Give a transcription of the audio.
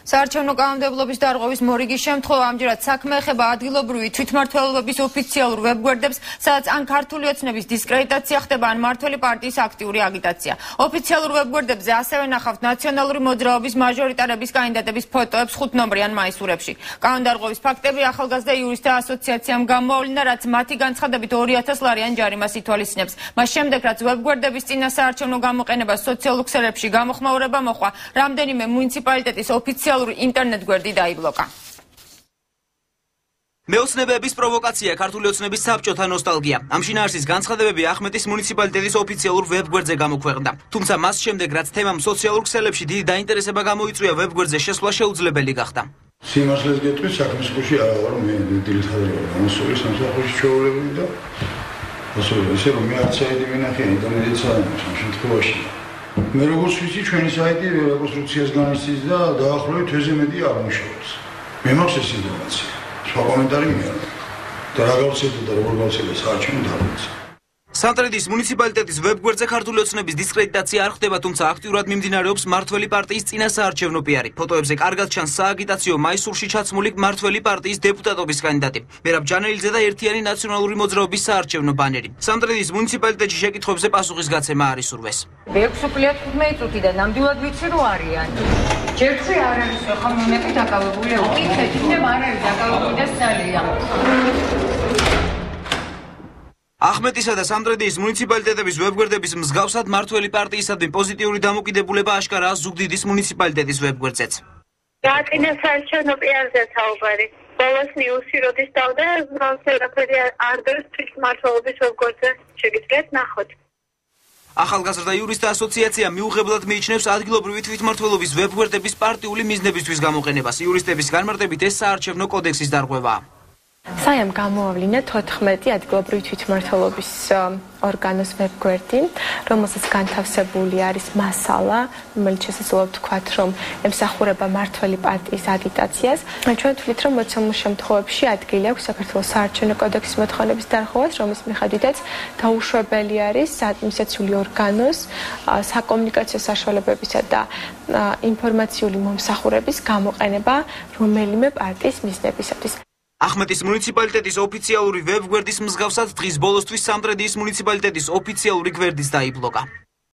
საარჩევნო კანონმდებლობის დარღვევის მორიგის შემთხვევა ამჯერად საქმე ეხება ადგილობრივი თვითმმართველობის ოფიციალურ ვებგვერდებს, სადაც ან ქართული ოცნების დისკრედიტაცია ხდება, ან მმართველი პარტიის აქტიური აგიტაცია. ოფიციალურ ვებგვერდებზე ასევე ნახავთ ნაციონალური მოძრაობის მაჟორიტარების კანდიდატების ფოტოებს 5 ნომრიან მაისურებში. კანონდარღვევის ფაქტები ახალგაზრდა იურისტთა ასოციაციამ გამოავლინა, რაც მათი განცხადებით 2000 ლარიან ჯარიმას ითვალისწინებს. მას შემდეგ, რაც ვებგვერდების წინა საარჩევნო გამოყენებას სოციალურ ქსელებში გამოხმაურება მოხდა, რამდენიმე მუნიციპალიტეტის ოფიციალური ინტერნეტ გვერდი დაიბლოკა. მეოცნებების პროვოკაცია ქართული ოცნების საბჭოთა ნოსტალგია. ამ შინაარსის განცხადებები ახმეტის მუნიციპალიტეტის ოფიციალურ ვებგვერდზე გამოქვეყნდა. თუმცა მას შემდეგ, რაც თემამ სოციალურ ქსელებში დიდი დაინტერესება გამოიწვია, ვებგვერდზე შესვლა შეუძლებელი გახდა. სიმართლეს გეტყვით, საქმის ხუში არა ვარ, მე დილითადრე ვარ გამოსული სამსახურში ჩვეულებული და ისე რომ მე არც საიტი ვინახე ინტერნეტიც არ აქვს ამ შემთხვევაში. მე როგორც ვიცი, ჩვენი საიტი რეკონსტრუქციას განიცდის და დაახლოებით თვეზე მეტი არ მუშაობს. მე მაქვს ეს ინფორმაცია. სხვა კომენტარი მე არ მაქვს. და რა გავცეთო და როგორ გავცეთო საარჩევნო დარღვევაზე. სამტრედის მუნიციპალიტეტის ვებგვერდზე ქართული ოცნების დისკრედიტაცია არ ხდება, თუმცა აქტიურად მიმდინარეობს მმართველი პარტიის წინა საარჩევნო პიარი. ფოტოებზე კარგად ჩანს სააგიტაციო მაისურში ჩაცმული მმართველი პარტიის დეპუტატობის კანდიდატი მერაბ ჯანელიძე და ერთიანი ნაციონალური მოძრაობის საარჩევნო ბანერი. სამტრედის მუნიციპალიტეტში შეკითხვებზე პასუხისგაცემა არ ისურვეს. 6 პლიათ 15 წუთი და ნამდვილად ვიცი რომ არიან. ჯერხი არ არის ხო მონეტი დაკავებული, უკითხეთ, იქნებ არ არის დაკავებული და სალია. ახმეტისა და სამტრედიის მუნიციპალიტეტების ვებგვერდების მსგავსად მმართველი პარტიისადმი პოზიტიური დამოკიდებულება აშკარაა ზუგდიდის მუნიციპალიტეტის ვებგვერდზეც. Gācīna საარჩევნო პიარზე საუბარი. Ბოლოს ნიუსი როდის დავდა, განსაკუთრებით არდერს თვითმმართველობის ვებგვერდზე შეგიძლიათ ნახოთ. ახალგაზრდა იურისტთა ასოციაცია მიუღებლად მიიჩნევს ადგილობრივი თვითმმართველობის ვებგვერდების პარტიული მიზნებისთვის გამოყენებას. იურისტების განმარტებით ეს საარჩევნო კოდექსის დარღვევაა. საიმ გამოავლინა 14 ადგილობრივი თვითმმართველობის ორგანოს ვებგვერდი, რომელსაც განთავსებული არის მასალა, რომელიც შესაძლოა ვთქვათ, რომ ემსახურება მმართველი პარტიის აგიტაციას. ჩვენ თვლით, რომ მოცემულ შემთხვევებში ადგილი აქვს საქართველოს საარჩევნო კოდექსის მოთხოვნების დარღვევას, რომლის მიხედვითაც დაუშვებელი არის საადმინისტრაციული ორგანოს საკომუნიკაციო საშუალებებისა და ინფორმაციული მომსახურების გამოყენება რომელიმე პარტიის მიზნებისათვის. ახმეტის მუნიციპალიტეტის ოფიციალური ვებგვერდის მსგავსად დღის ბოლოსთვის სამტრედიის მუნიციპალიტეტის ოფიციალური გვერდიც დაიბლოკა.